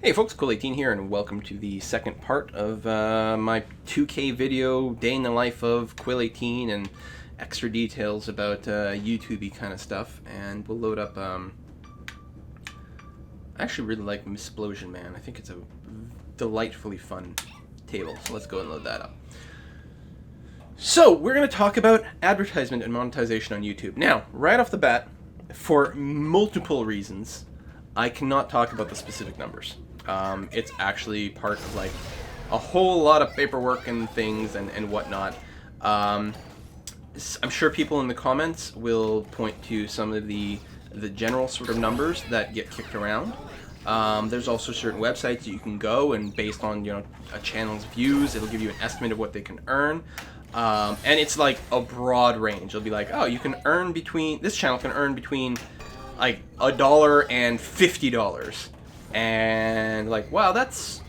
Hey folks, Cool18 here, and welcome to the second part of my 2K video, day in the life of Quill18, and extra details about YouTube-y kind of stuff. And we'll load up, I actually really like Missplosion Man. I think it's a delightfully fun table, so let's go and load that up. So, we're going to talk about advertisement and monetization on YouTube. Now, right off the bat, for multiple reasons, I cannot talk about the specific numbers. It's actually part of like a whole lot of paperwork and things and whatnot. I'm sure people in the comments will point to some of the general sort of numbers that get kicked around. There's also certain websites that you can go, and based on a channel's views, it'll give you an estimate of what they can earn. And it's like a broad range. It'll be like, oh, you can earn between, this channel can earn between like $1 and $50. And like, wow, that's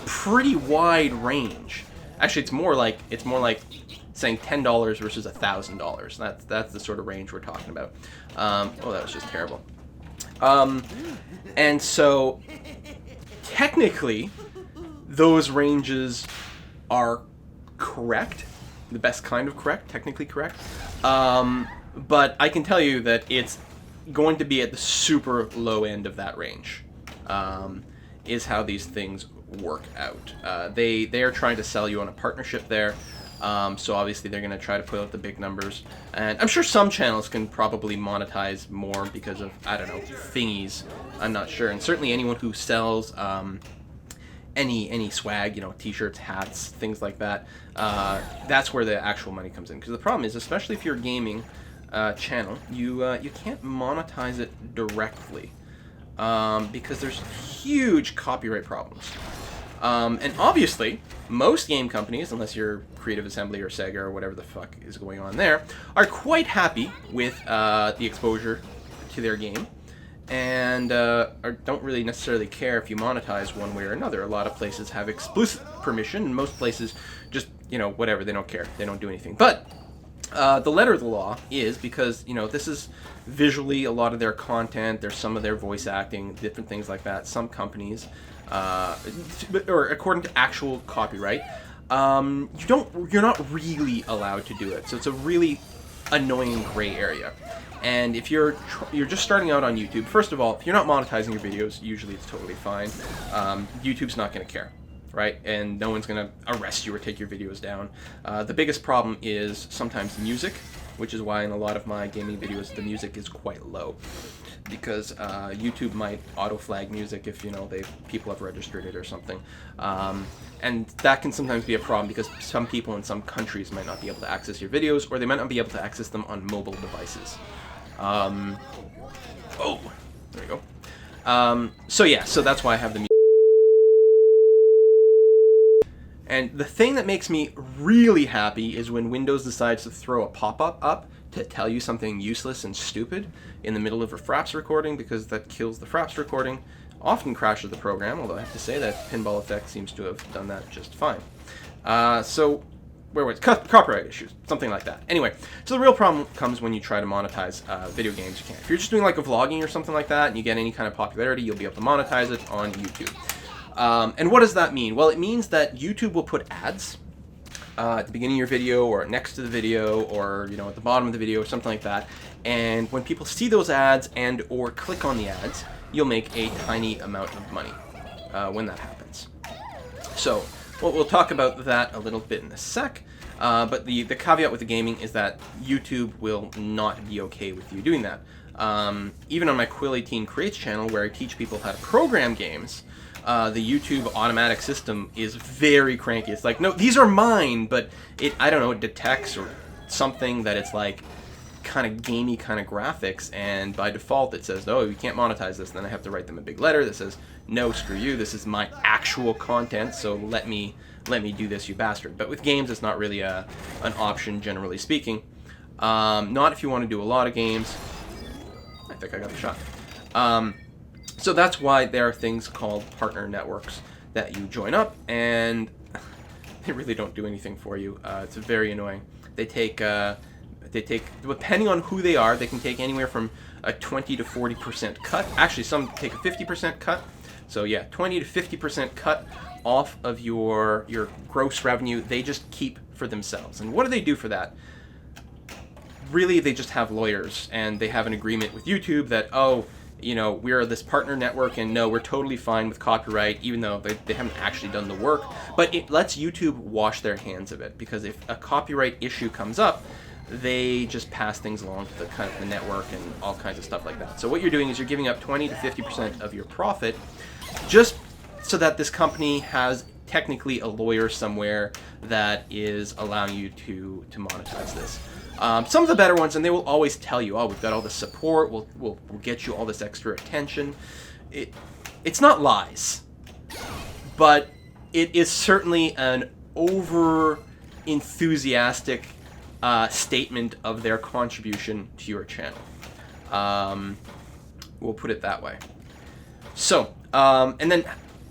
pretty wide range. Actually, it's more like saying $10 versus $1,000. That's the sort of range we're talking about. Oh, that was just terrible. And so technically, those ranges are correct, the best kind of correct, technically correct. But I can tell you that it's going to be at the super low end of that range. Is how these things work out. They are trying to sell you on a partnership there, so obviously they're going to try to put out the big numbers. And I'm sure some channels can probably monetize more because of, I don't know, thingies. I'm not sure. And certainly anyone who sells any swag, t-shirts, hats, things like that, that's where the actual money comes in. Because the problem is, especially if you're a gaming channel, you can't monetize it directly. Because there's huge copyright problems. And obviously, most game companies, unless you're Creative Assembly or Sega or whatever the fuck is going on there, are quite happy with the exposure to their game, and don't really necessarily care if you monetize one way or another. A lot of places have explicit permission, and most places just, whatever, they don't care. They don't do anything. But the letter of the law is, because this is visually a lot of their content, there's some of their voice acting, different things like that. Some companies, or according to actual copyright, you're not really allowed to do it. So it's a really annoying gray area. And if you're just starting out on YouTube, first of all, if you're not monetizing your videos, usually it's totally fine. YouTube's not going to care. Right? And no one's going to arrest you or take your videos down. The biggest problem is sometimes music, which is why in a lot of my gaming videos the music is quite low. Because YouTube might auto-flag music if, people have registered it or something. And that can sometimes be a problem because some people in some countries might not be able to access your videos, or they might not be able to access them on mobile devices. Oh, there we go. So that's why I have the music. And the thing that makes me really happy is when Windows decides to throw a pop-up up to tell you something useless and stupid in the middle of a Fraps recording, because that kills the Fraps recording, often crashes the program, although I have to say that Pinball Effect seems to have done that just fine. So, where was it? Copyright issues, something like that. Anyway, so the real problem comes when you try to monetize video games. You can't. If you're just doing like a vlogging or something like that, and you get any kind of popularity, you'll be able to monetize it on YouTube. And what does that mean? Well, it means that YouTube will put ads at the beginning of your video, or next to the video, or at the bottom of the video, or something like that. And when people see those ads and or click on the ads, you'll make a tiny amount of money when that happens. So we'll talk about that a little bit in a sec. But the caveat with the gaming is that YouTube will not be okay with you doing that. Even on my Quill18 Creates channel, where I teach people how to program games, the YouTube automatic system is very cranky. It's like, no, these are mine, but it detects or something that it's like kind of gamey kind of graphics, and by default it says, oh, you can't monetize this. And then I have to write them a big letter that says, no, screw you, this is my actual content, so let me do this, you bastard. But with games, it's not really an option, generally speaking. Not if you want to do a lot of games. I think I got the shot. So that's why there are things called partner networks that you join up, and they really don't do anything for you. It's very annoying. They take, depending on who they are, they can take anywhere from a 20 to 40% cut. Actually, some take a 50% cut. So yeah, 20 to 50% cut off of your gross revenue. They just keep for themselves. And what do they do for that? Really, they just have lawyers, and they have an agreement with YouTube that, oh, you know, we're this partner network, and no, we're totally fine with copyright, even though they haven't actually done the work. But it lets YouTube wash their hands of it, because if a copyright issue comes up, they just pass things along to the kind of the network and all kinds of stuff like that. So what you're doing is you're giving up 20 to 50% of your profit, just so that this company has technically a lawyer somewhere that is allowing you to monetize this. Some of the better ones, and they will always tell you, oh, we've got all this support, we'll get you all this extra attention. It's not lies, but it is certainly an over-enthusiastic statement of their contribution to your channel. We'll put it that way. So, and then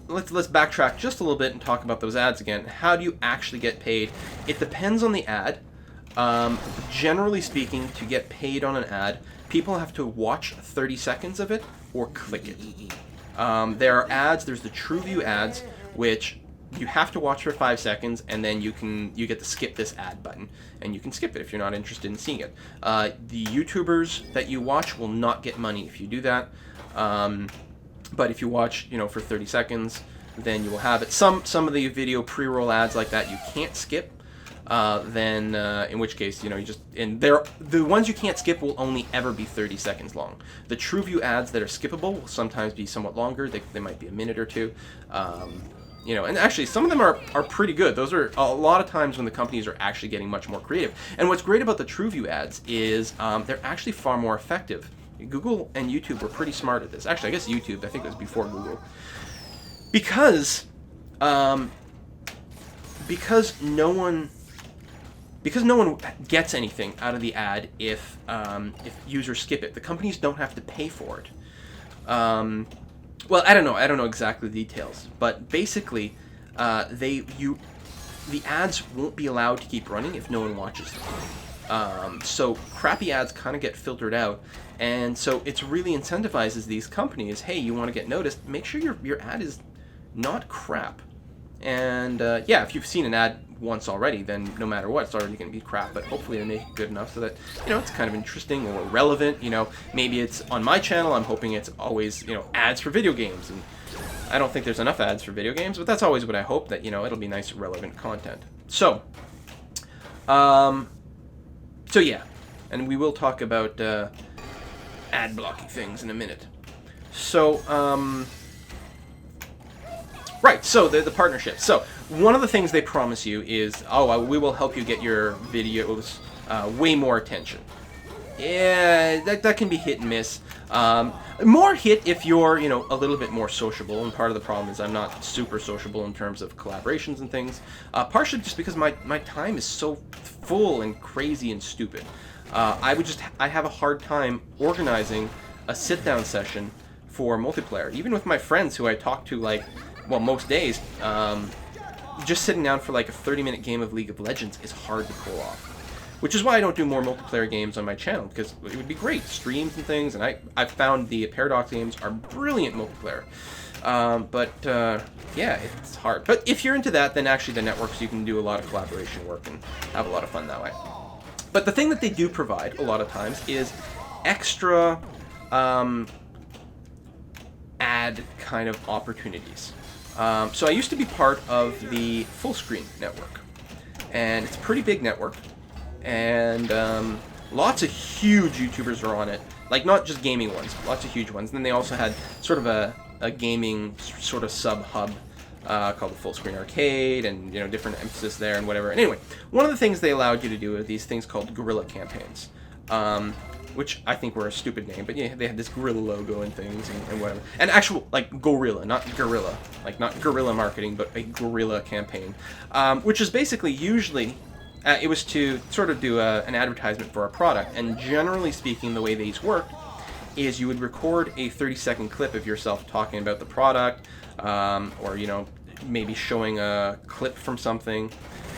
let's backtrack just a little bit and talk about those ads again. How do you actually get paid? It depends on the ad. Generally speaking, to get paid on an ad, people have to watch 30 seconds of it or click it. There are ads, there's the TrueView ads, which you have to watch for 5 seconds, and then you get the skip this ad button, and you can skip it if you're not interested in seeing it. The YouTubers that you watch will not get money if you do that, but if you watch, you know, for 30 seconds, then you will have it. Some of the video pre-roll ads like that you can't skip. Then in which case, you know, the ones you can't skip will only ever be 30 seconds long. The TrueView ads that are skippable will sometimes be somewhat longer. They might be a minute or two. You know, and actually some of them are pretty good. Those are a lot of times when the companies are actually getting much more creative. And what's great about the TrueView ads is they're actually far more effective. Google and YouTube were pretty smart at this. Actually, I guess YouTube, I think it was before Google. Because no one gets anything out of the ad if users skip it. The companies don't have to pay for it. Well, I don't know exactly the details, but basically, the ads won't be allowed to keep running if no one watches them. So crappy ads kind of get filtered out, and so it's really incentivizes these companies. Hey, you want to get noticed? Make sure your ad is not crap. And yeah, if you've seen an ad once already, then no matter what, it's already going to be crap. But hopefully they make it good enough so that, you know, it's kind of interesting or relevant. You know, maybe it's on my channel. I'm hoping it's always, you know, ads for video games, and I don't think there's enough ads for video games, but that's always what I hope, that, you know, it'll be nice, relevant content. So, so yeah, and we will talk about ad blocking things in a minute. So, right, so the partnership. So one of the things they promise you is, oh, we will help you get your videos way more attention. Yeah, that can be hit and miss. More hit if you're, you know, a little bit more sociable, and part of the problem is I'm not super sociable in terms of collaborations and things. Partially just because my time is so full and crazy and stupid. I have a hard time organizing a sit-down session for multiplayer, even with my friends who I talk to, like, well, most days. Just sitting down for like a 30-minute game of League of Legends is hard to pull off. Which is why I don't do more multiplayer games on my channel, because it would be great, streams and things, and I've found the Paradox games are brilliant multiplayer. But yeah, it's hard. But if you're into that, then actually the networks, you can do a lot of collaboration work and have a lot of fun that way. But the thing that they do provide a lot of times is extra ad kind of opportunities. So I used to be part of the Fullscreen network, and it's a pretty big network, and lots of huge YouTubers are on it, like not just gaming ones, but lots of huge ones. And then they also had sort of a gaming sort of sub-hub called the Fullscreen Arcade, and, you know, different emphasis there and whatever. And anyway, one of the things they allowed you to do are these things called guerrilla campaigns. Which I think were a stupid name, but yeah, they had this gorilla logo and things and whatever. And actual, like, gorilla, not gorilla. Like, not guerrilla marketing, but a guerrilla campaign. Which is basically, usually, it was to sort of do an advertisement for a product. And generally speaking, the way these worked is you would record a 30-second clip of yourself talking about the product, or, you know, maybe showing a clip from something,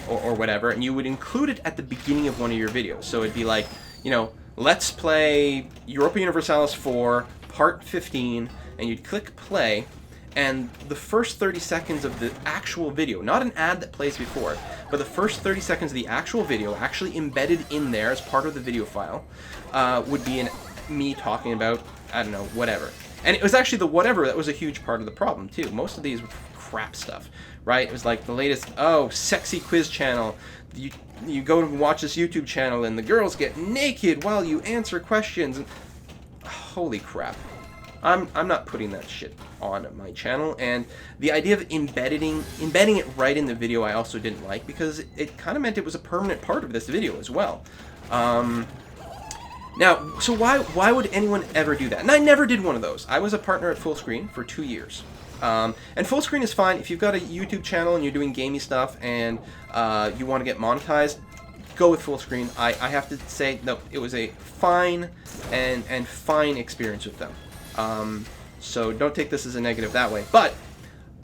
or whatever, and you would include it at the beginning of one of your videos. So it'd be like, you know, let's play Europa Universalis 4, Part 15, and you'd click play, and the first 30 seconds of the actual video, not an ad that plays before, but the first 30 seconds of the actual video, actually embedded in there as part of the video file, would be me talking about, I don't know, whatever. And it was actually the whatever that was a huge part of the problem, too. Most of these were crap stuff, right? It was like the latest, oh, sexy quiz channel. You go to watch this YouTube channel, and the girls get naked while you answer questions. And, holy crap. I'm not putting that shit on my channel, and the idea of embedding it right in the video I also didn't like, because it kind of meant it was a permanent part of this video as well. Now, so why would anyone ever do that? And I never did one of those. I was a partner at Fullscreen for 2 years. And Fullscreen is fine if you've got a YouTube channel and you're doing gamey stuff and you want to get monetized. Go with Fullscreen. I have to say, no, it was a fine and fine experience with them. So don't take this as a negative that way. But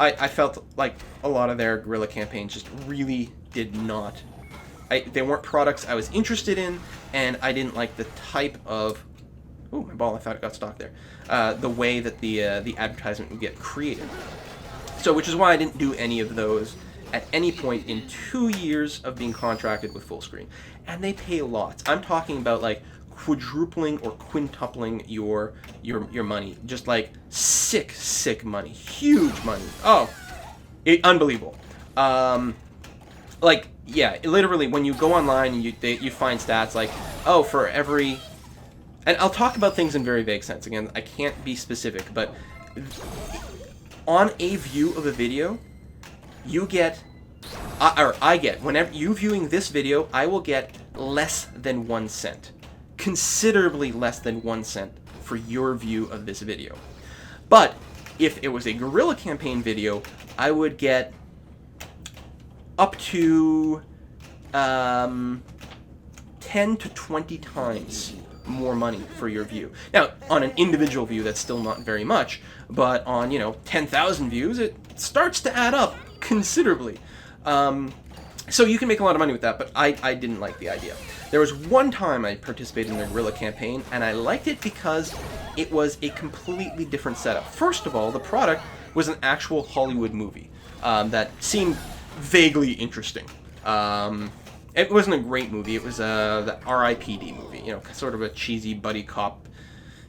I felt like a lot of their guerrilla campaigns just really did not. They weren't products I was interested in, and I didn't like the type of. Oh, my ball! I thought it got stuck there. The way that the advertisement would get created. So, which is why I didn't do any of those at any point in 2 years of being contracted with Fullscreen. And they pay lots. I'm talking about like quadrupling or quintupling your money. Just like sick money. Huge money. Oh, unbelievable. Like, yeah, literally when you go online and you find stats like, oh, for every... And I'll talk about things in very vague sense. Again, I can't be specific, but on a view of a video, you get, or I get, whenever you viewing this video, I will get less than 1 cent. Considerably less than 1 cent for your view of this video. But if it was a guerrilla campaign video, I would get up to 10 to 20 times more money for your view. Now, on an individual view, that's still not very much, but on, 10,000 views, it starts to add up considerably. So you can make a lot of money with that, but I didn't like the idea. There was one time I participated in the guerrilla campaign, and I liked it because it was a completely different setup. First of all, the product was an actual Hollywood movie that seemed vaguely interesting. It wasn't a great movie. It was the R.I.P.D. movie, sort of a cheesy buddy cop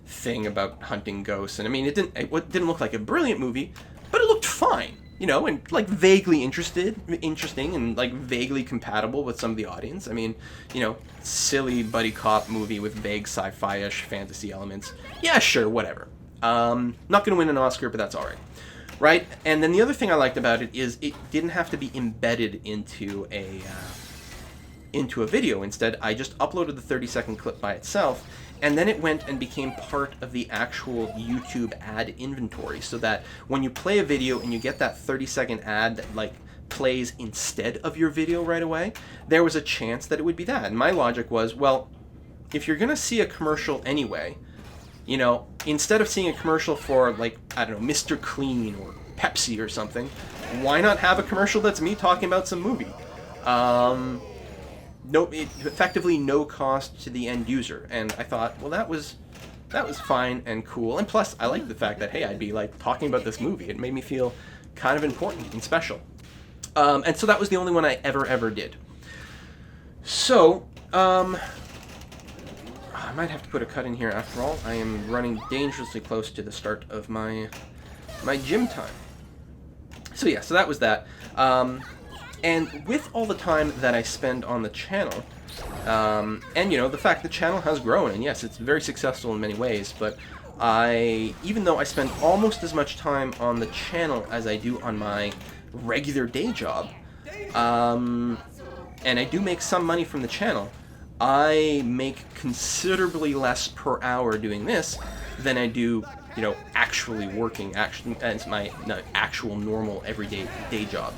thing about hunting ghosts. And I mean, it didn't look like a brilliant movie, but it looked fine, and like vaguely interesting and like vaguely compatible with some of the audience. I mean, silly buddy cop movie with vague sci-fi-ish fantasy elements. Yeah, sure, whatever. Not going to win an Oscar, but that's all right. Right? And then the other thing I liked about it is it didn't have to be embedded into a video. Instead, I just uploaded the 30-second clip by itself, and then it went and became part of the actual YouTube ad inventory, so that when you play a video and you get that 30-second ad that like plays instead of your video right away, there was a chance that it would be that. And my logic was, well, if you're going to see a commercial anyway, instead of seeing a commercial for, like, I don't know, Mr. Clean or Pepsi or something, why not have a commercial that's me talking about some movie? Effectively no cost to the end user. And I thought, well, that was fine and cool. And plus, I liked the fact that, hey, I'd be, like, talking about this movie. It made me feel kind of important and special. And so that was the only one I ever did. So, I might have to put a cut in here after all. I am running dangerously close to the start of my gym time. So yeah, so that was that. And with all the time that I spend on the channel, and the fact the channel has grown, and yes, it's very successful in many ways, but even though I spend almost as much time on the channel as I do on my regular day job, and I do make some money from the channel, I make considerably less per hour doing this than I do, actually working as my actual normal everyday day job.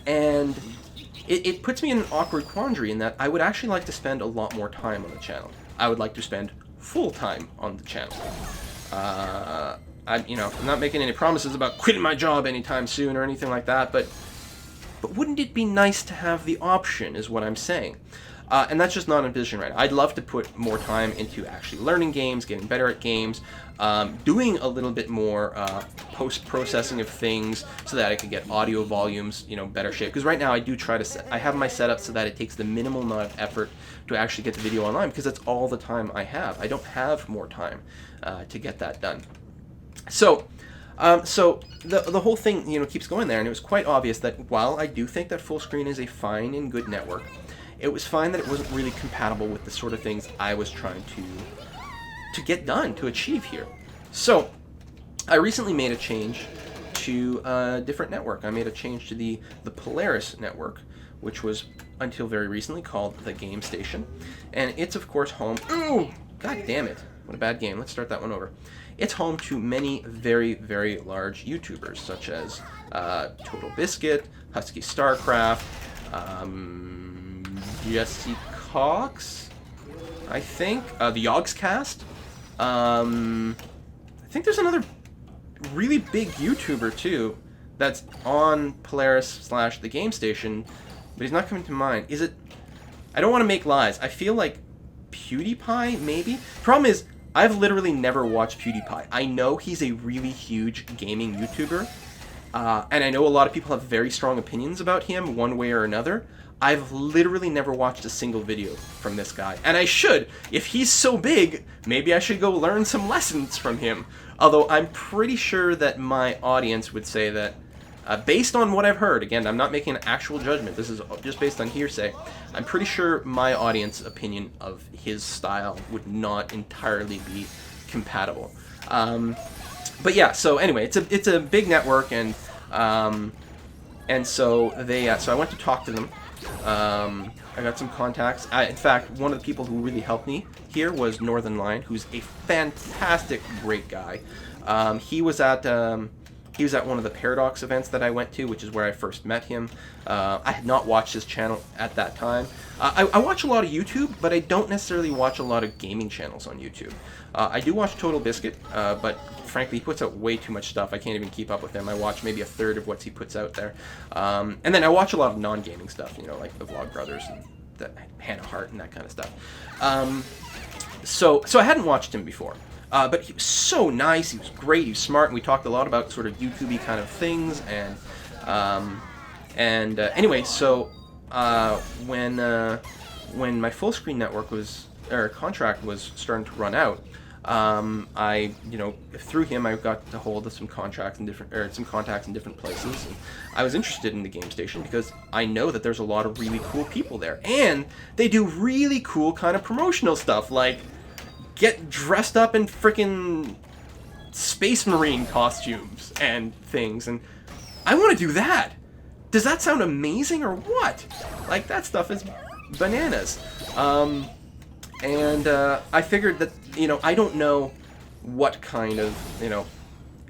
And it puts me in an awkward quandary in that I would actually like to spend a lot more time on the channel. I would like to spend full time on the channel. I'm not making any promises about quitting my job anytime soon or anything like that, but wouldn't it be nice to have the option, is what I'm saying. And that's just not envisioned right now. I'd love to put more time into actually learning games, getting better at games, doing a little bit more post-processing of things so that I could get audio volumes, better shape. Because right now I do try to I have my setup so that it takes the minimal amount of effort to actually get the video online, because that's all the time I have. I don't have more time to get that done. So the whole thing, keeps going there, and it was quite obvious that while I do think that full screen is a fine and good network, it was fine that it wasn't really compatible with the sort of things I was trying to get done, to achieve here. So I recently made a change to a different network. I made a change to the Polaris network, which was until very recently called the Game Station, and it's of course home. Ooh, god damn it! What a bad game. Let's start that one over. It's home to many very, very large YouTubers, such as Total Biscuit, Husky Starcraft, Jesse Cox, I think, the Yogscast. I think there's another really big YouTuber too that's on Polaris / the Game Station, but he's not coming to mind. Is it? I don't want to make lies. I feel like PewDiePie, maybe? Problem is, I've literally never watched PewDiePie. I know he's a really huge gaming YouTuber, and I know a lot of people have very strong opinions about him one way or another. I've literally never watched a single video from this guy, and I should. If he's so big, maybe I should go learn some lessons from him. Although I'm pretty sure that my audience would say that, based on what I've heard, again, I'm not making an actual judgment, this is just based on hearsay, I'm pretty sure my audience opinion of his style would not entirely be compatible. But yeah, so anyway, it's a big network, and so I went to talk to them. I got some contacts. In fact, one of the people who really helped me here was Northern Lion, who's a fantastic, great guy. He was at one of the Paradox events that I went to, which is where I first met him. I had not watched his channel at that time. I watch a lot of YouTube, but I don't necessarily watch a lot of gaming channels on YouTube. I do watch Total Biscuit, but frankly, he puts out way too much stuff. I can't even keep up with him. I watch maybe a third of what he puts out there. And then I watch a lot of non-gaming stuff, like the Vlog Brothers and the Hannah Hart and that kind of stuff. So I hadn't watched him before. But he was so nice, he was great, he was smart, and we talked a lot about sort of YouTube-y kind of things, anyway, so when my full screen network contract was starting to run out, I, through him, I got a hold of some contacts in different places, and I was interested in the Game Station because I know that there's a lot of really cool people there, and they do really cool kind of promotional stuff, like get dressed up in frickin' Space Marine costumes and things, and I want to do that. Does that sound amazing or what? Like, that stuff is bananas. I figured that, I don't know what kind of,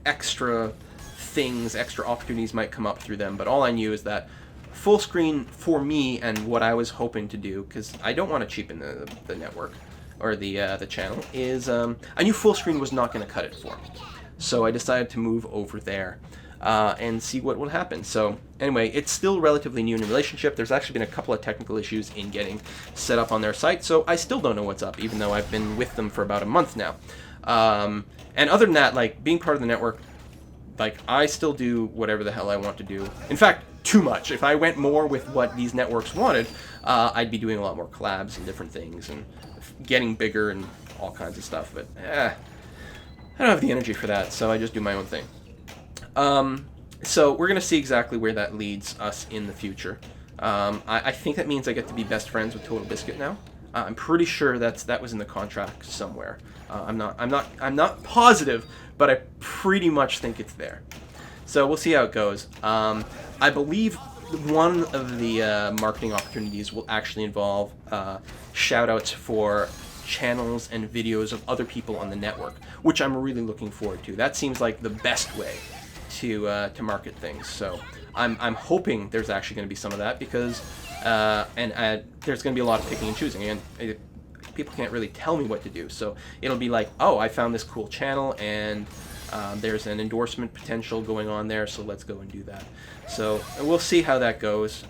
extra things, extra opportunities might come up through them, but all I knew is that full screen for me and what I was hoping to do, because I don't want to cheapen the network, or the channel, is I knew full screen was not going to cut it for me. So I decided to move over there and see what will happen. So anyway, it's still relatively new in the relationship. There's actually been a couple of technical issues in getting set up on their site, so I still don't know what's up, even though I've been with them for about a month now. And other than that, like, being part of the network, like, I still do whatever the hell I want to do. In fact, too much. If I went more with what these networks wanted, I'd be doing a lot more collabs and different things and getting bigger and all kinds of stuff, but I don't have the energy for that, so I just do my own thing. So we're going to see exactly where that leads us in the future. I think that means I get to be best friends with Total Biscuit now. I'm pretty sure that was in the contract somewhere. I'm not positive, but I pretty much think it's there. So we'll see how it goes. I believe one of the marketing opportunities will actually involve shout-outs for channels and videos of other people on the network, which I'm really looking forward to. That seems like the best way to market things. So I'm hoping there's actually going to be some of that, because there's going to be a lot of picking and choosing, and people can't really tell me what to do. So it'll be like, oh, I found this cool channel, and there's an endorsement potential going on there, so let's go and do that. So we'll see how that goes.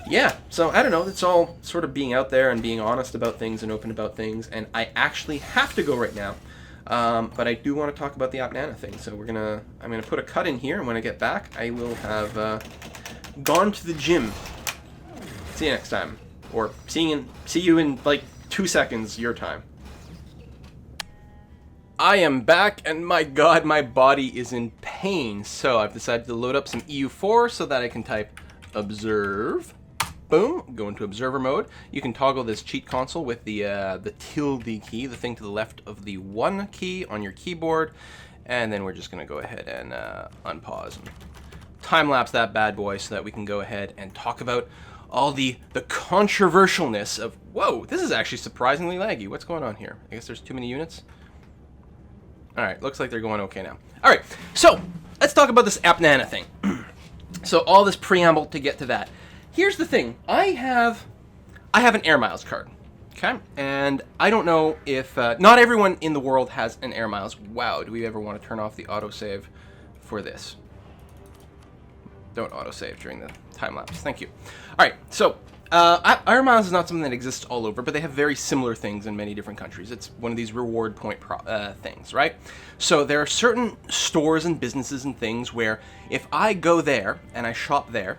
yeah, so I don't know. It's all sort of being out there and being honest about things and open about things. And I actually have to go right now, but I do want to talk about the AppNana thing. So I'm gonna put a cut in here, and when I get back, I will have gone to the gym. See you next time, or see you in like 2 seconds your time. I am back, and my god, my body is in pain. So I've decided to load up some EU4 so that I can type observe. Boom, go into observer mode. You can toggle this cheat console with the tilde key, the thing to the left of the 1 key on your keyboard. And then we're just gonna go ahead and unpause and time-lapse that bad boy so that we can go ahead and talk about all the controversialness of, whoa, this is actually surprisingly laggy. What's going on here? I guess there's too many units. All right, looks like they're going okay now. All right, so let's talk about this AppNana thing. So all this preamble to get to that. Here's the thing. I have an Air Miles card, okay? And I don't know if not everyone in the world has an Air Miles. Wow, do we ever want to turn off the autosave for this? Don't autosave during the time lapse. Thank you. All right, so Air Miles is not something that exists all over, but they have very similar things in many different countries. It's one of these reward point things, right? So there are certain stores and businesses and things where if I go there and I shop there,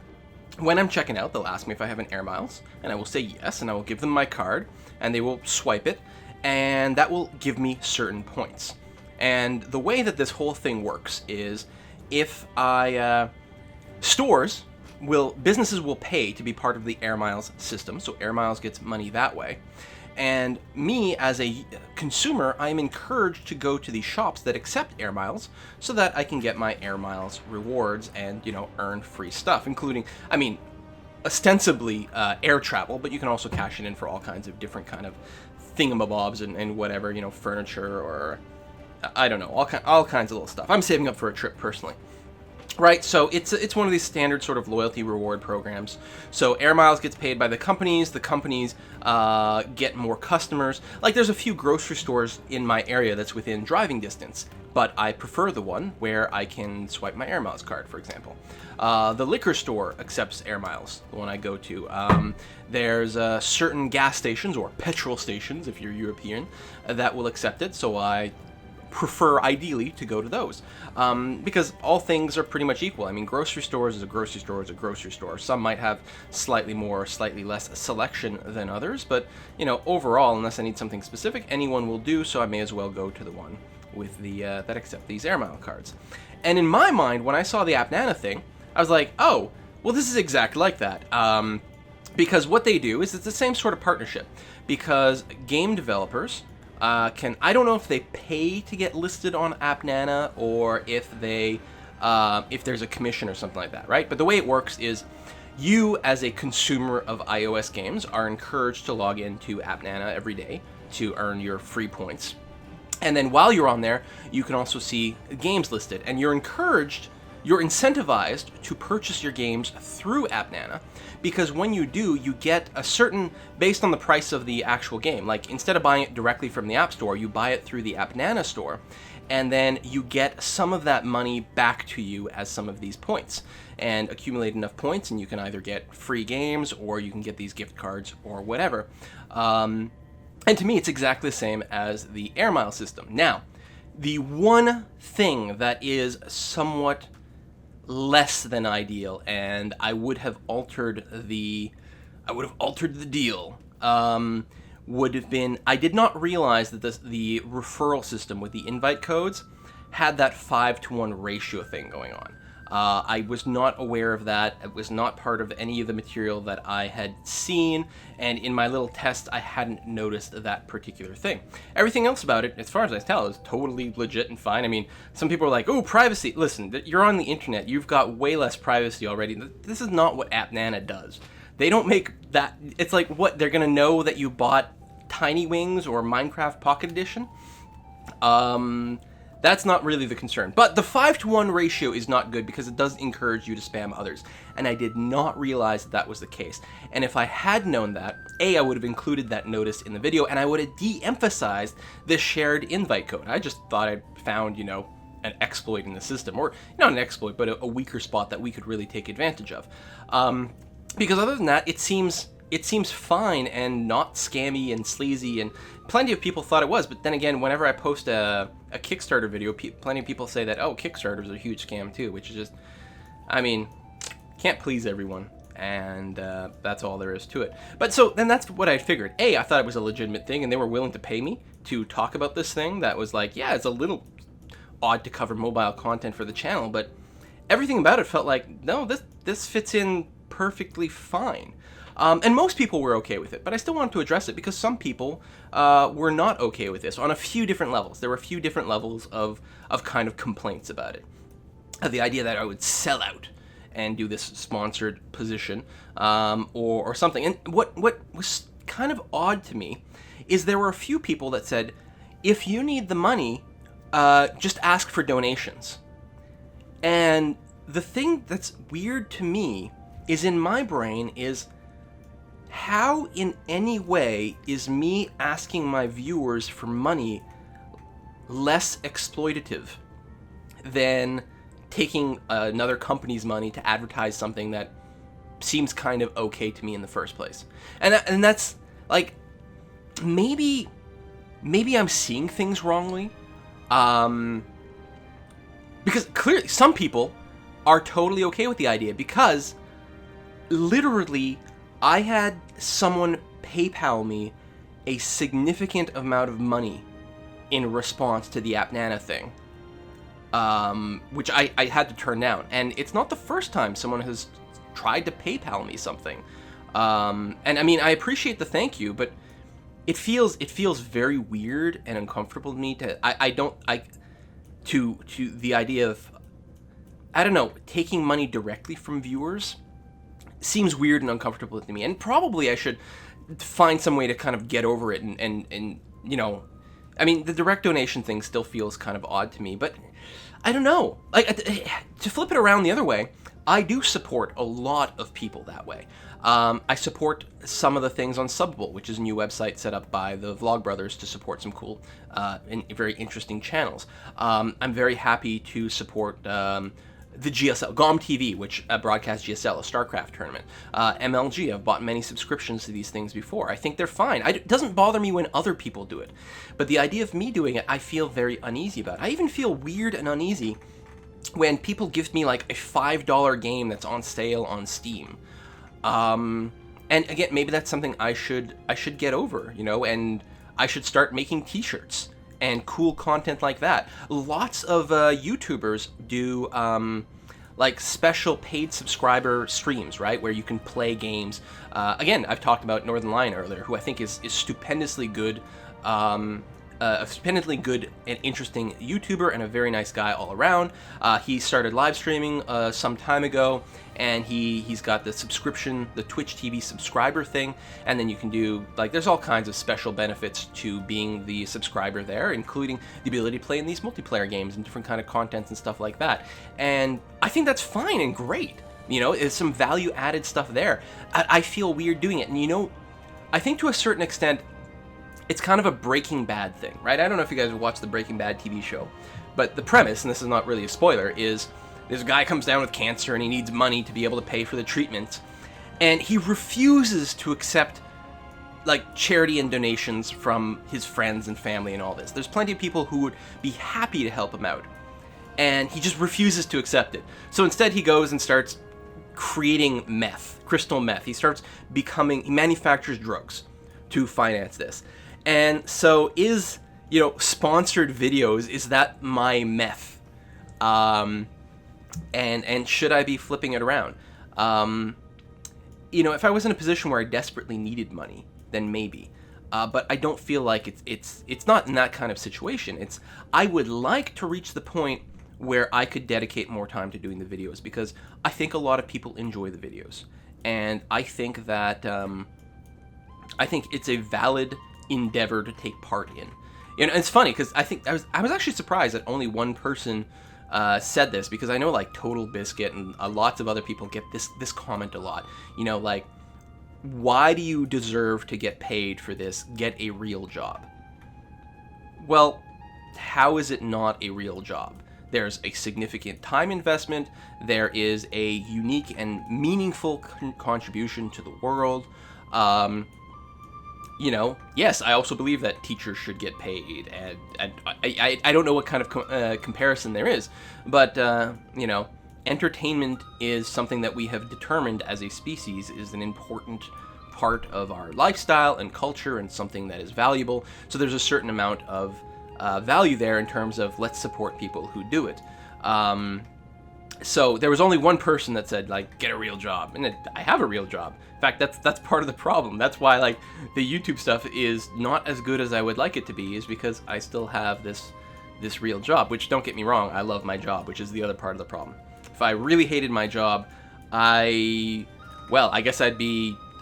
when I'm checking out, they'll ask me if I have an Air Miles, and I will say yes, and I will give them my card, and they will swipe it, and that will give me certain points. And the way that this whole thing works is if businesses will pay to be part of the Air Miles system, so Air Miles gets money that way. And me, as a consumer, I am encouraged to go to the shops that accept Air Miles so that I can get my Air Miles rewards and, earn free stuff, including, ostensibly air travel, but you can also cash it in for all kinds of different kind of thingamabobs and whatever, furniture or, I don't know, all kinds of little stuff. I'm saving up for a trip personally. Right, so it's one of these standard sort of loyalty reward programs. So Air Miles gets paid by the companies get more customers. Like there's a few grocery stores in my area that's within driving distance, but I prefer the one where I can swipe my Air Miles card, for example. The liquor store accepts Air Miles, the one I go to. There's certain gas stations, or petrol stations if you're European, that will accept it, so I prefer ideally to go to those because all things are pretty much equal. Grocery stores is a grocery store is a grocery store. Some might have slightly more, slightly less selection than others, but overall, unless I need something specific, anyone will do. So I may as well go to the one with the that accept these Air Mile cards. And in my mind, when I saw the AppNana thing, I was like, oh, well, this is exactly like that. Because what they do is it's the same sort of partnership. Because game developers I don't know if they pay to get listed on AppNana or if there's a commission or something like that, right? But the way it works is you, as a consumer of iOS games, are encouraged to log into AppNana every day to earn your free points. And then while you're on there, you can also see games listed, and you're incentivized to purchase your games through AppNana, because when you do, you get a certain, based on the price of the actual game. Like, instead of buying it directly from the App Store, you buy it through the AppNana store, and then you get some of that money back to you as some of these points. And accumulate enough points, and you can either get free games, or you can get these gift cards, or whatever. And to me, it's exactly the same as the Air Miles system. Now, the one thing that is somewhat less than ideal, and I would have altered the deal, would have been, I did not realize that the referral system with the invite codes had that 5-to-1 ratio thing going on. I was not aware of that. It was not part of any of the material that I had seen, and in my little test, I hadn't noticed that particular thing. Everything else about it, as far as I tell, is totally legit and fine. Some people are like, oh, privacy. Listen, you're on the internet. You've got way less privacy already. This is not what AppNana does. They don't make that. It's like, what, they're going to know that you bought Tiny Wings or Minecraft Pocket Edition? That's not really the concern. But the 5-to-1 ratio is not good because it does encourage you to spam others. And I did not realize that was the case. And if I had known that, I would have included that notice in the video, and I would have de-emphasized the shared invite code. I just thought I'd found, an exploit in the system. Or, not an exploit, but a weaker spot that we could really take advantage of. Because other than that, it seems fine and not scammy and sleazy, and plenty of people thought it was. But then again, whenever I post a Kickstarter video, plenty of people say that, oh, Kickstarter's a huge scam too, which is just, I mean, can't please everyone, and that's all there is to it. But so then that's what I figured. I thought it was a legitimate thing, and they were willing to pay me to talk about this thing that was like, yeah, it's a little odd to cover mobile content for the channel, but everything about it felt like, no, this fits in perfectly fine. And most people were okay with it, but I still wanted to address it because some people were not okay with this on a few different levels. There were a few different levels of kind of complaints about it. The idea that I would sell out and do this sponsored position or something. And what was kind of odd to me is there were a few people that said, if you need the money, just ask for donations. And the thing that's weird to me is, in my brain, is how in any way is me asking my viewers for money less exploitative than taking another company's money to advertise something that seems kind of okay to me in the first place. And that's like, maybe I'm seeing things wrongly, because clearly some people are totally okay with the idea, because literally I had someone PayPal me a significant amount of money in response to the AppNana thing, which I had to turn down. And it's not the first time someone has tried to PayPal me something. And I mean, I appreciate the thank you, but it feels very weird and uncomfortable to me to the idea of, I don't know, taking money directly from viewers seems weird and uncomfortable to me. And probably I should find some way to kind of get over it and you know, I mean, the direct donation thing still feels kind of odd to me, but I don't know. Like, to flip it around the other way, I do support a lot of people that way. I support some of the things on Subbable, which is a new website set up by the Vlogbrothers to support some cool and very interesting channels. I'm very happy to support the GSL, GOM TV, which broadcasts GSL, a StarCraft tournament. MLG, I've bought many subscriptions to these things before. I think they're fine. It doesn't bother me when other people do it. But the idea of me doing it, I feel very uneasy about. I even feel weird and uneasy when people give me like a $5 game that's on sale on Steam. And again, maybe that's something I should get over, you know, and I should start making t-shirts and cool content like that. Lots of YouTubers do like special paid subscriber streams, right, where you can play games. Again, I've talked about Northern Lion earlier, who I think is stupendously good, a stupendously good and interesting YouTuber and a very nice guy all around. He started live streaming some time ago, and he's got the subscription, the Twitch TV subscriber thing, and then you can do, like, there's all kinds of special benefits to being the subscriber there, including the ability to play in these multiplayer games and different kind of contents and stuff like that. And I think that's fine and great. You know, there's some value added stuff there. I feel weird doing it, and you know, I think to a certain extent, it's kind of a Breaking Bad thing, right? I don't know if you guys have watched the Breaking Bad TV show, but the premise, and this is not really a spoiler, is this guy comes down with cancer and he needs money to be able to pay for the treatment, and he refuses to accept like charity and donations from his friends and family and all this. There's plenty of people who would be happy to help him out, and he just refuses to accept it. So instead he goes and starts creating meth, crystal meth. He manufactures drugs to finance this. And so you know, sponsored videos, is that my meth? And should I be flipping it around? You know, if I was in a position where I desperately needed money, then maybe. But I don't feel like it's not in that kind of situation. I would like to reach the point where I could dedicate more time to doing the videos, because I think a lot of people enjoy the videos. And I think that, I think it's a valid endeavor to take part in. You know, it's funny because I think I was actually surprised that only one person said this, because I know like Total Biscuit and lots of other people get this comment a lot. You know, like, why do you deserve to get paid for this? Get a real job. Well, how is it not a real job? There's a significant time investment. There is a unique and meaningful contribution to the world. You know, yes, I also believe that teachers should get paid, and I don't know what kind of comparison there is, but, you know, entertainment is something that we have determined as a species is an important part of our lifestyle and culture and something that is valuable. So there's a certain amount of value there in terms of let's support people who do it. So there was only one person that said, like, get a real job, and I have a real job. In fact, that's part of the problem. That's why, like, the YouTube stuff is not as good as I would like it to be, is because I still have this real job, which, don't get me wrong, I love my job, which is the other part of the problem. If I really hated my job, I guess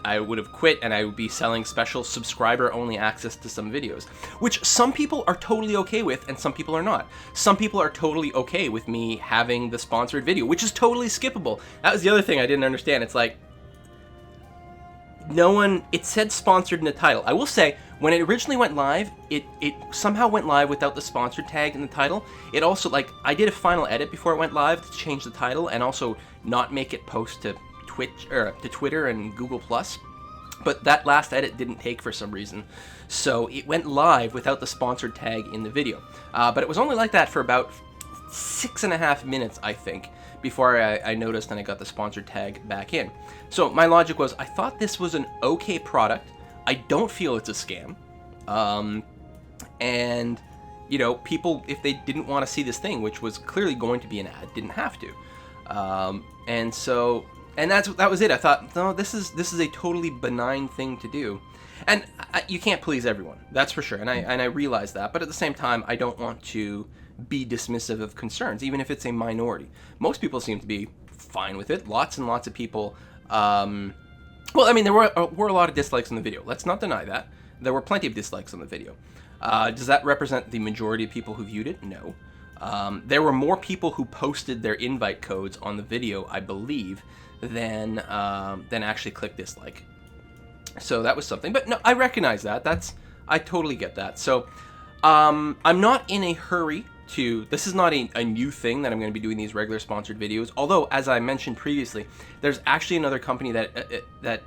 I would have quit, and I would be selling special subscriber-only access to some videos, which some people are totally okay with, and some people are not. Some people are totally okay with me having the sponsored video, which is totally skippable. That was the other thing I didn't understand. It's like, it said sponsored in the title. I will say, when it originally went live, it somehow went live without the sponsored tag in the title. It also, like, I did a final edit before it went live to change the title, and also not make it post to Twitter and Google+, but that last edit didn't take for some reason, so it went live without the sponsored tag in the video. But it was only like that for about 6.5 minutes, I think, before I noticed and I got the sponsored tag back in. So my logic was, I thought this was an okay product. I don't feel it's a scam. And, you know, people, if they didn't want to see this thing, which was clearly going to be an ad, didn't have to. And that was it. I thought, no, this is a totally benign thing to do, and you can't please everyone, that's for sure. And I realize that, but at the same time, I don't want to be dismissive of concerns, even if it's a minority. Most people seem to be fine with it. Lots and lots of people. Well, I mean, there were a lot of dislikes on the video. Let's not deny that. There were plenty of dislikes on the video. Does that represent the majority of people who viewed it? No. There were more people who posted their invite codes on the video, I believe, than actually click dislike. So that was something. But no, I recognize that. I totally get that. So I'm not in a hurry to... This is not a new thing that I'm going to be doing these regular sponsored videos. Although, as I mentioned previously, there's actually another company that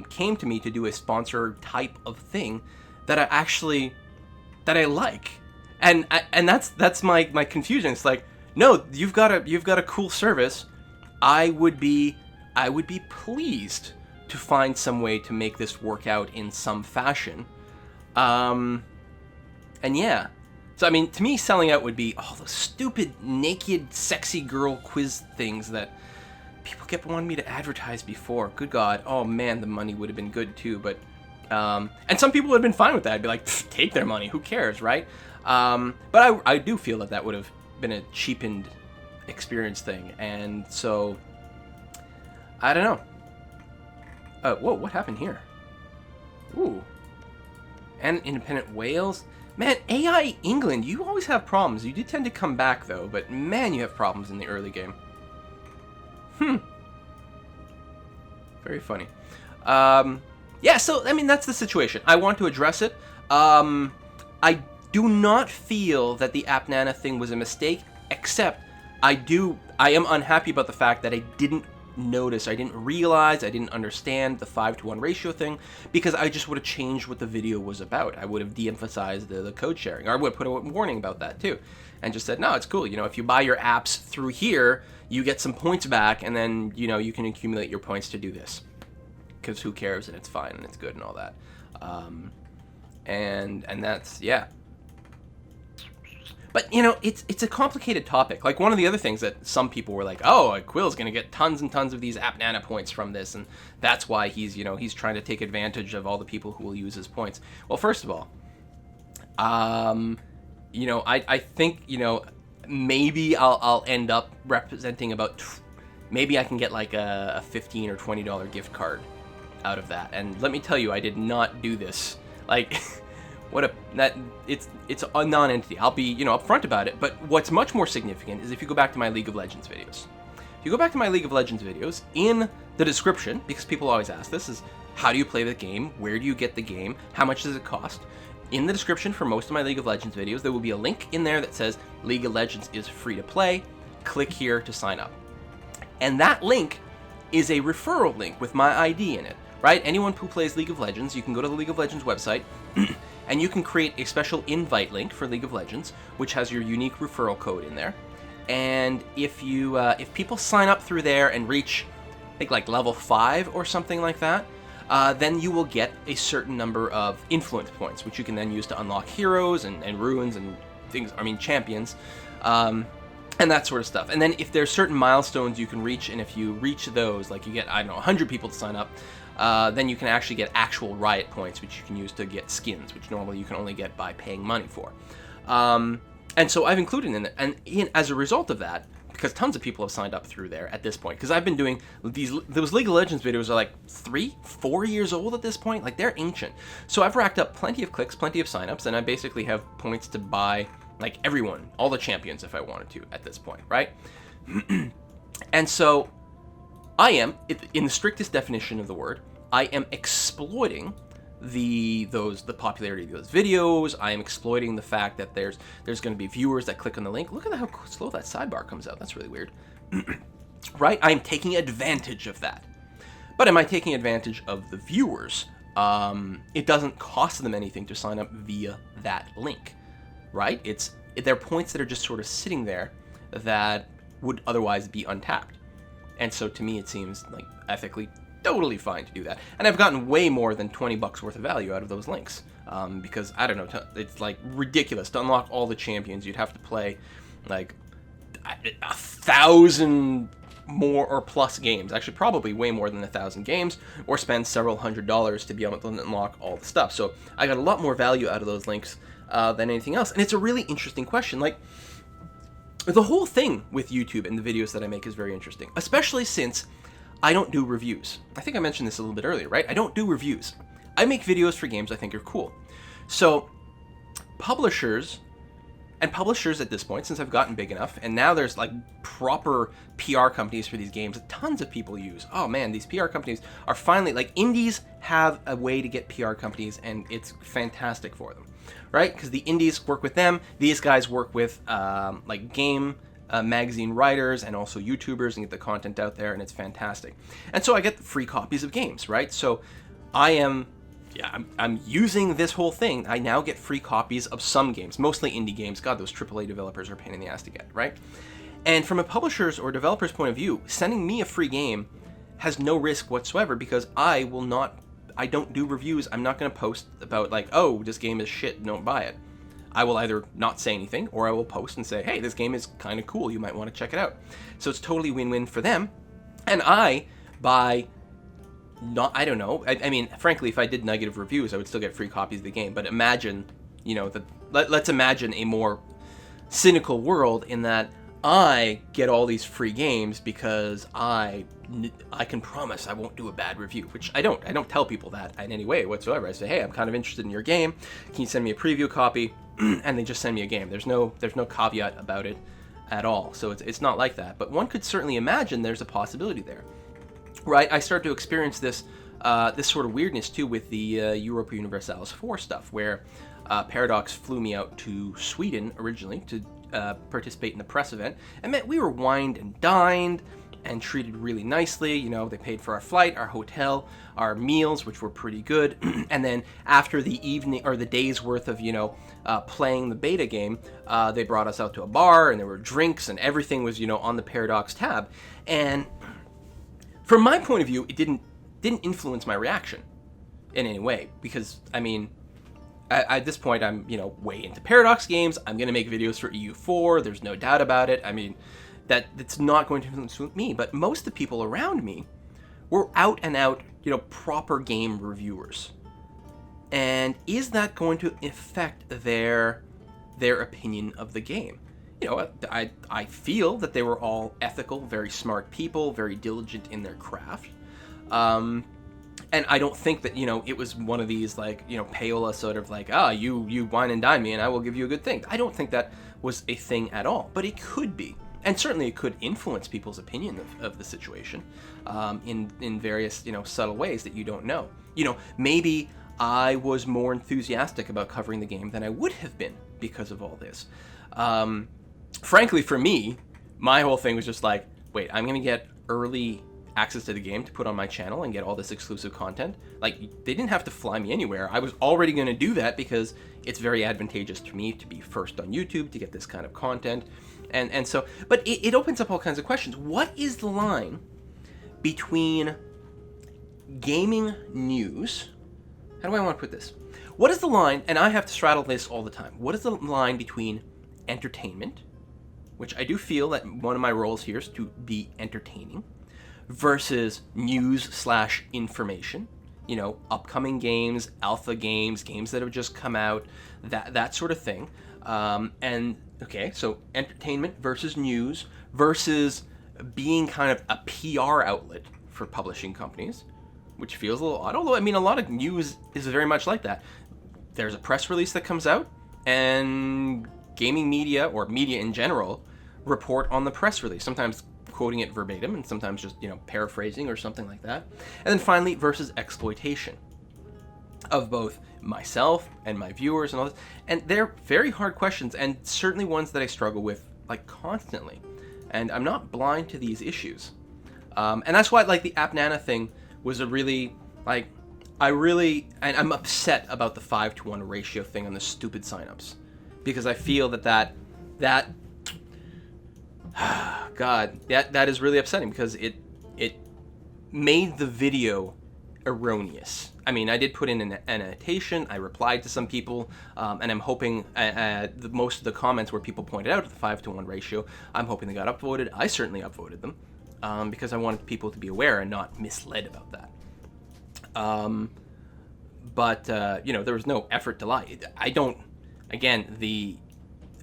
came to me to do a sponsor type of thing that I like. And that's my confusion. It's like, no, you've got a cool service. I would be pleased to find some way to make this work out in some fashion. And yeah. So I mean, to me, selling out would be all those stupid, naked, sexy girl quiz things that people kept wanting me to advertise before. Good God. Oh man, the money would have been good too, but and some people would have been fine with that. I'd be like, take their money, who cares, right? But I do feel that would have been a cheapened experience thing, and so I don't know. Whoa, what happened here? Ooh. And independent whales. Man, AI England, you always have problems. You do tend to come back though, but man, you have problems in the early game. Very funny. Yeah, so I mean, that's the situation. I want to address it. I do not feel that the AppNana thing was a mistake, except I am unhappy about the fact that I didn't notice, I didn't realize, I didn't understand the 5-to-1 ratio thing, because I just would have changed what the video was about. I would have de-emphasized the code sharing, or I would have put a warning about that too, and just said, no, it's cool, you know, if you buy your apps through here, you get some points back, and then, you know, you can accumulate your points to do this, because who cares, and it's fine, and it's good, and all that. And that's, yeah. But, you know, it's a complicated topic. Like, one of the other things that some people were like, oh, Quill's going to get tons and tons of these AppNana points from this, and that's why he's trying to take advantage of all the people who will use his points. Well, first of all, you know, I think, you know, maybe I'll end up representing about, maybe I can get like a $15 or $20 gift card out of that. And let me tell you, I did not do this. Like... it's a non-entity. I'll be, you know, upfront about it. But what's much more significant is if you go back to my League of Legends videos. If you go back to my League of Legends videos, in the description, because people always ask this, is how do you play the game? Where do you get the game? How much does it cost? in the description for most of my League of Legends videos, there will be a link in there that says League of Legends is free to play. Click here to sign up. And that link is a referral link with my ID in it, right? Anyone who plays League of Legends, you can go to the League of Legends website and you can create a special invite link for League of Legends, which has your unique referral code in there. And if people sign up through there and reach, I think, like level 5 or something like that, then you will get a certain number of influence points, which you can then use to unlock heroes and runes and things, champions, and that sort of stuff. And then if there's certain milestones you can reach, and if you reach those, like you get, 100 people to sign up, then you can actually get actual Riot points, which you can use to get skins, which normally you can only get by paying money for. And so I've included in it, and as a result of that, because tons of people have signed up through there at this point, because I've been doing those League of Legends videos are like 3-4 years old at this point, like they're ancient. So I've racked up plenty of clicks, plenty of signups, and I basically have points to buy like everyone, all the champions if I wanted to at this point, right? And so I am, in the strictest definition of the word, I am exploiting the popularity of those videos. I am exploiting the fact that there's going to be viewers that click on the link. Look at how slow that sidebar comes out. That's really weird. Right? I'm taking advantage of that. But am I taking advantage of the viewers? It doesn't cost them anything to sign up via that link, right? They're points that are just sort of sitting there that would otherwise be untapped. And so to me, it seems like ethically totally fine to do that. And I've gotten way more than $20 worth of value out of those links. Because, I don't know, it's like ridiculous. To unlock all the champions, you'd have to play like 1,000 more or plus games. Actually, probably way more than 1,000 games, or spend several $100s to be able to unlock all the stuff. So I got a lot more value out of those links than anything else. And it's a really interesting question. Like, the whole thing with YouTube and the videos that I make is very interesting, especially since I don't do reviews. I think I mentioned this a little bit earlier, right? I don't do reviews. I make videos for games I think are cool. So publishers at this point, since I've gotten big enough, and now there's like proper PR companies for these games that tons of people use. Oh man, these PR companies are finally, like, indies have a way to get PR companies, and it's fantastic for them, right? Because the indies work with them. These guys work with like game magazine writers and also YouTubers and get the content out there, and it's fantastic. And so I get free copies of games, right? So I'm using this whole thing. I now get free copies of some games, mostly indie games. God, those AAA developers are a pain in the ass to get, right? And from a publisher's or developer's point of view, sending me a free game has no risk whatsoever, because I don't do reviews. I'm not going to post about like, oh, this game is shit, don't buy it. I will either not say anything, or I will post and say, hey, this game is kind of cool, you might want to check it out. So it's totally win-win for them. And I don't know. I mean, frankly, if I did negative reviews, I would still get free copies of the game. But imagine, let's imagine a more cynical world in that I get all these free games because I can promise I won't do a bad review, which I don't. I don't tell people that in any way whatsoever. I say, hey, I'm kind of interested in your game. Can you send me a preview copy? And they just send me a game. There's no caveat about it at all. So it's not like that. But one could certainly imagine there's a possibility there, right? I started to experience this sort of weirdness too with the Europa Universalis 4 stuff, where Paradox flew me out to Sweden originally to participate in the press event, and we were wined and dined and treated really nicely. They paid for our flight, our hotel, our meals, which were pretty good. And then after the evening or the day's worth of playing the beta game, they brought us out to a bar, and there were drinks, and everything was on the Paradox tab. And from my point of view, it didn't influence my reaction in any way, because I mean, at this point, I'm way into Paradox games. I'm gonna make videos for EU4. There's no doubt about it. I mean, that's not going to influence me. But most of the people around me were out and out, proper game reviewers. And is that going to affect their opinion of the game? I feel that they were all ethical, very smart people, very diligent in their craft. And I don't think that, it was one of these, like, payola sort of like, you wine and dine me and I will give you a good thing. I don't think that was a thing at all, but it could be. And certainly it could influence people's opinion of the situation in various, subtle ways that you don't know. Maybe I was more enthusiastic about covering the game than I would have been because of all this. Frankly, for me, my whole thing was just like, wait, I'm going to get early access to the game to put on my channel and get all this exclusive content. Like, they didn't have to fly me anywhere. I was already going to do that because it's very advantageous to me to be first on YouTube to get this kind of content. And so, but it opens up all kinds of questions. What is the line between gaming news? How do I want to put this? What is the line, and I have to straddle this all the time, what is the line between entertainment, which I do feel that one of my roles here is to be entertaining, versus news/information, you know, upcoming games, alpha games, games that have just come out, that sort of thing. And okay, so entertainment versus news versus being kind of a PR outlet for publishing companies, which feels a little odd. Although, I mean, a lot of news is very much like that. There's a press release that comes out, and gaming media, or media in general, report on the press release, sometimes quoting it verbatim and sometimes just, you know, paraphrasing or something like that. And then finally, versus exploitation of both myself and my viewers and all this. And they're very hard questions, and certainly ones that I struggle with, like, constantly. And I'm not blind to these issues. And that's why, like, the AppNana thing was a really, like, and I'm upset about the 5-to-1 ratio thing on the stupid signups, because I feel that God, that is really upsetting, because it made the video erroneous. I mean, I did put in an annotation, I replied to some people, and I'm hoping most of the comments where people pointed out the 5-to-1 ratio, I'm hoping they got upvoted. I certainly upvoted them, because I wanted people to be aware and not misled about that. But you know, there was no effort to lie. I don't, again,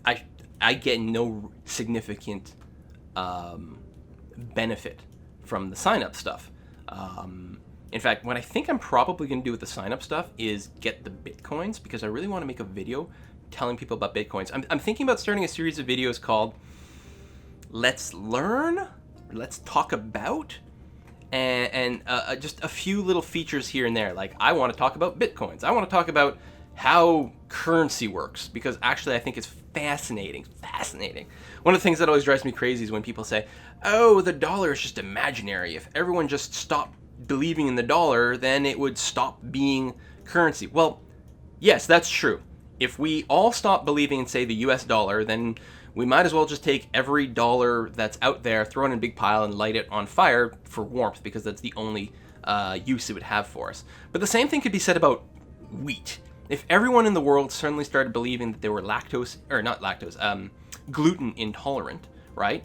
I get no significant benefit from the sign-up stuff. In fact, what I think I'm probably going to do with the sign-up stuff is get the Bitcoins, because I really want to make a video telling people about Bitcoins. I'm thinking about starting a series of videos called Let's Learn, Let's Talk About, and just a few little features here and there. Like, I want to talk about Bitcoins. I want to talk about how currency works, because actually I think it's fascinating. One of the things that always drives me crazy is when people say, oh, the dollar is just imaginary. If everyone just stopped believing in the dollar, then it would stop being currency. Well, yes, that's true. If we all stop believing in, say, the US dollar, then we might as well just take every dollar that's out there, throw it in a big pile, and light it on fire for warmth, because that's the only use it would have for us. But the same thing could be said about wheat. If everyone in the world suddenly started believing that they were gluten intolerant, right?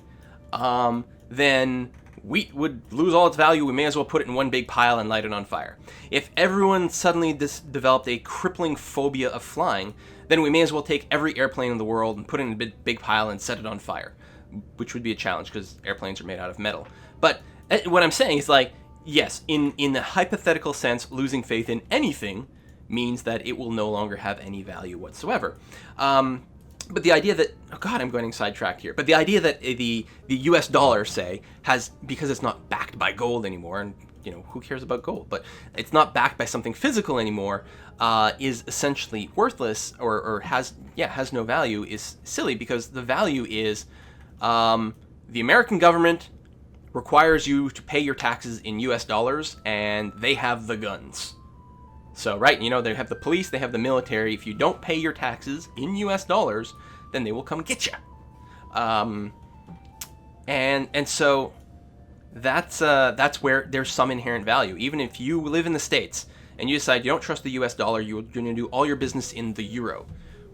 Then wheat would lose all its value. We may as well put it in one big pile and light it on fire. If everyone suddenly developed a crippling phobia of flying, then we may as well take every airplane in the world and put it in a big pile and set it on fire, which would be a challenge because airplanes are made out of metal. But what I'm saying is, like, yes, in the hypothetical sense, losing faith in anything means that it will no longer have any value whatsoever. But the idea that, oh God, I'm getting sidetracked here. But the idea that the US dollar, say, has, because it's not backed by gold anymore, and, you know, who cares about gold? But it's not backed by something physical anymore, is essentially worthless, or has no value, is silly, because the value is the American government requires you to pay your taxes in US dollars, and they have the guns. So, right, you know, they have the police, they have the military. If you don't pay your taxes in US dollars, then they will come get you. And so that's where there's some inherent value. Even if you live in the States and you decide you don't trust the US dollar, you're going to do all your business in the euro.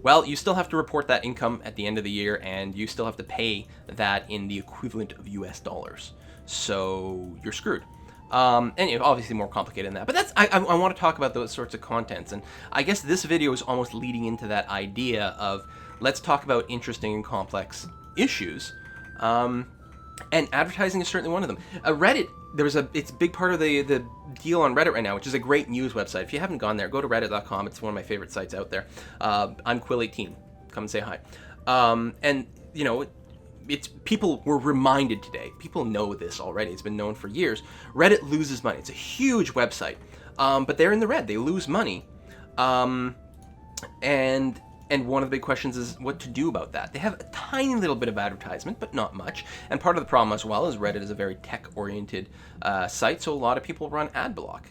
Well, you still have to report that income at the end of the year, and you still have to pay that in the equivalent of US dollars. So you're screwed. And obviously more complicated than that. But that's I want to talk about those sorts of contents. And I guess this video is almost leading into that idea of, let's talk about interesting and complex issues. And advertising is certainly one of them. Reddit, it's a big part of the deal on Reddit right now, which is a great news website. If you haven't gone there, go to reddit.com. It's one of my favorite sites out there. I'm Quill18. Come and say hi. And, you know, people were reminded today. People know this already. It's been known for years. Reddit loses money. It's a huge website, but they're in the red. They lose money And one of the big questions is what to do about that. They have a tiny little bit of advertisement, but not much. And part of the problem as well is Reddit is a very tech-oriented site, so a lot of people run ad block,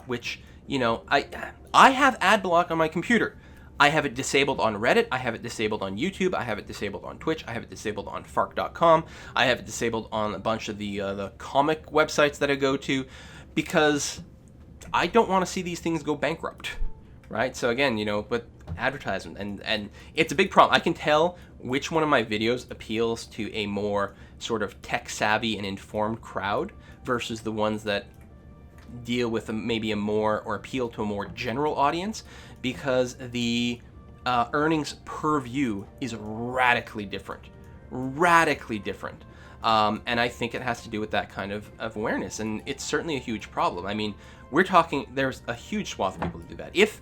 which, you know, I have ad block on my computer. I have it disabled on Reddit, I have it disabled on YouTube, I have it disabled on Twitch, I have it disabled on Fark.com, I have it disabled on a bunch of the comic websites that I go to, because I don't want to see these things go bankrupt, right? So again, you know, but advertisement, and it's a big problem. I can tell which one of my videos appeals to a more sort of tech-savvy and informed crowd versus the ones that deal with maybe a more, or appeal to a more general audience, because the earnings per view is radically different. And I think it has to do with that kind of awareness, and it's certainly a huge problem. I mean, we're talking, there's a huge swath of people that do that. If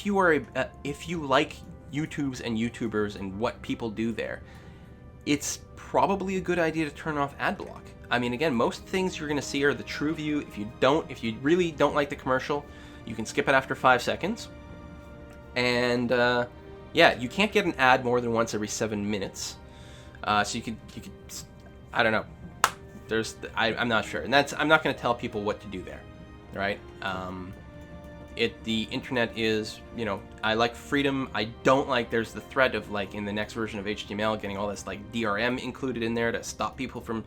you are if you like YouTubes and YouTubers and what people do there, it's probably a good idea to turn off ad block. I mean, again, most things you're going to see are the true view. If you really don't like the commercial, you can skip it after 5 seconds. And yeah, you can't get an ad more than once every 7 minutes. So you could, I don't know. I'm not sure, and I'm not going to tell people what to do there, right? The internet is, you know, I like freedom. I don't like, there's the threat of, like, in the next version of HTML, getting all this, like, DRM included in there to stop people from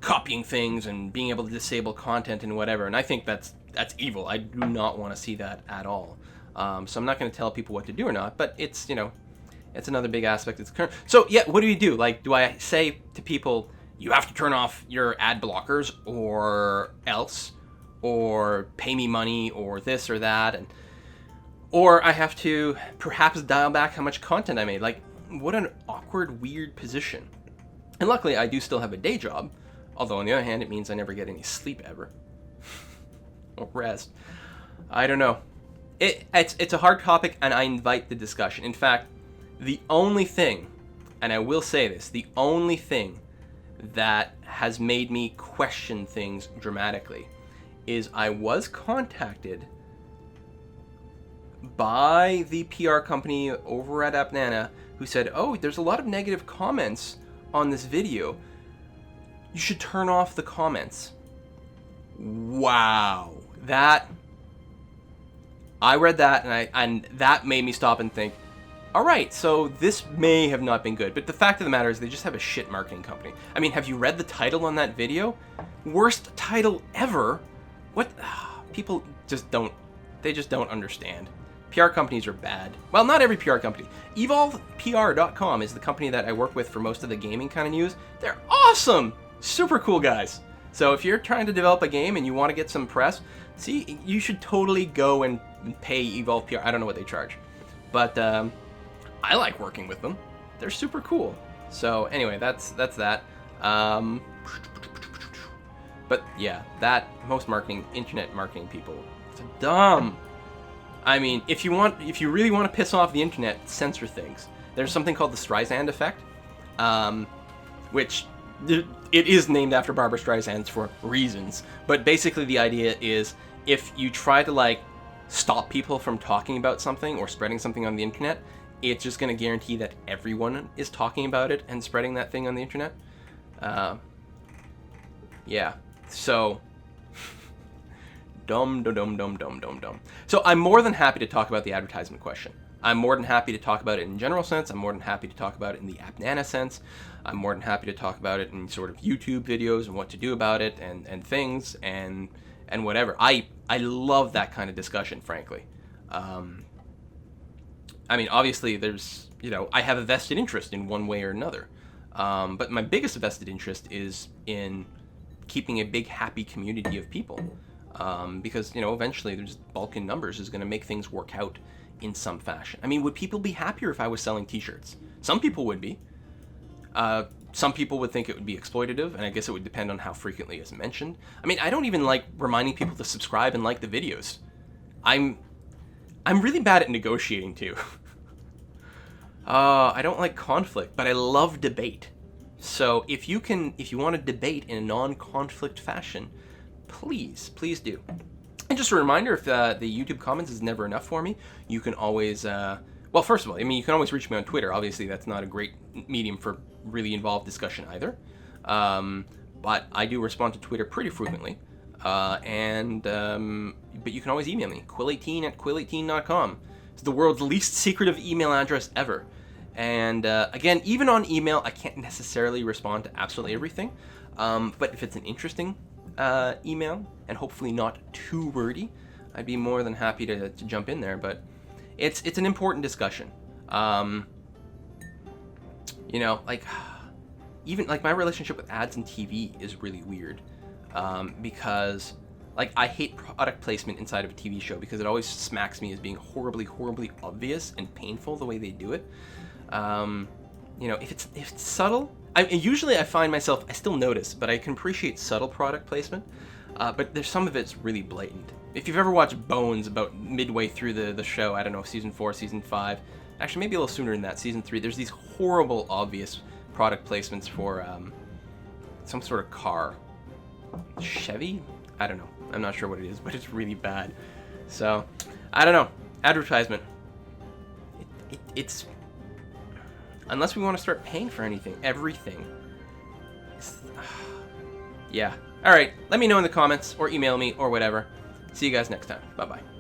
copying things and being able to disable content and whatever. And I think that's evil. I do not want to see that at all. So I'm not going to tell people what to do or not, but it's, you know, it's another big aspect. It's current. So yeah, what do you do? Like, do I say to people, you have to turn off your ad blockers or else, or pay me money, or this or that, or I have to perhaps dial back how much content I made? Like, what an awkward, weird position. And luckily, I do still have a day job, although on the other hand, it means I never get any sleep ever. Or rest. I don't know. It's a hard topic, and I invite the discussion. In fact, the only thing, and I will say this, the only thing that has made me question things dramatically is I was contacted by the PR company over at AppNana who said, oh, there's a lot of negative comments on this video. You should turn off the comments. Wow. I read that, and that made me stop and think, all right, so this may have not been good, but the fact of the matter is they just have a shit marketing company. I mean, have you read the title on that video? Worst title ever. What? People just don't understand. PR companies are bad. Well, not every PR company. EvolvePR.com is the company that I work with for most of the gaming kind of news. They're awesome! Super cool guys. So if you're trying to develop a game and you want to get some press, see, you should totally go and pay Evolve PR. I don't know what they charge, but I like working with them. They're super cool. So anyway, that's that. But yeah, that most internet marketing people, it's dumb. I mean, if you really want to piss off the internet, censor things. There's something called the Streisand effect, which it is named after Barbara Streisand for reasons. But basically, the idea is if you try to, like, stop people from talking about something or spreading something on the internet, it's just going to guarantee that everyone is talking about it and spreading that thing on the internet. Yeah. So, dumb. So I'm more than happy to talk about the advertisement question. I'm more than happy to talk about it in general sense. I'm more than happy to talk about it in the AppNana sense. I'm more than happy to talk about it in sort of YouTube videos and what to do about it and things and whatever. I love that kind of discussion, frankly. I mean, obviously, there's, you know, I have a vested interest in one way or another. But my biggest vested interest is in keeping a big, happy community of people. Because, you know, eventually there's bulk in numbers is going to make things work out in some fashion. I mean, would people be happier if I was selling t-shirts? Some people would be. Some people would think it would be exploitative, and I guess it would depend on how frequently it's mentioned. I mean, I don't even like reminding people to subscribe and like the videos. I'm really bad at negotiating, too. I don't like conflict, but I love debate. So if you want to debate in a non-conflict fashion, please do. And just a reminder, if the YouTube comments is never enough for me, you can always, well, first of all, I mean, you can always reach me on Twitter. Obviously, that's not a great medium for really involved discussion either. But I do respond to Twitter pretty frequently. But you can always email me, quill18@quill18.com. It's the world's least secretive email address ever. And again, even on email, I can't necessarily respond to absolutely everything. But if it's an interesting email, and hopefully not too wordy, I'd be more than happy to jump in there. But it's an important discussion. You know, like, even like my relationship with ads and TV is really weird, because like I hate product placement inside of a TV show because it always smacks me as being horribly obvious and painful the way they do it. You know, if it's subtle, usually I find myself, I still notice, but I can appreciate subtle product placement. But there's some of it's really blatant. If you've ever watched Bones about midway through the show, I don't know, season 4, season 5, actually maybe a little sooner than that, season 3, there's these horrible obvious product placements for some sort of car. Chevy? I don't know. I'm not sure what it is, but it's really bad. So, I don't know. Advertisement. It's... Unless we want to start paying for everything. Yeah. Alright, let me know in the comments, or email me, or whatever. See you guys next time. Bye-bye.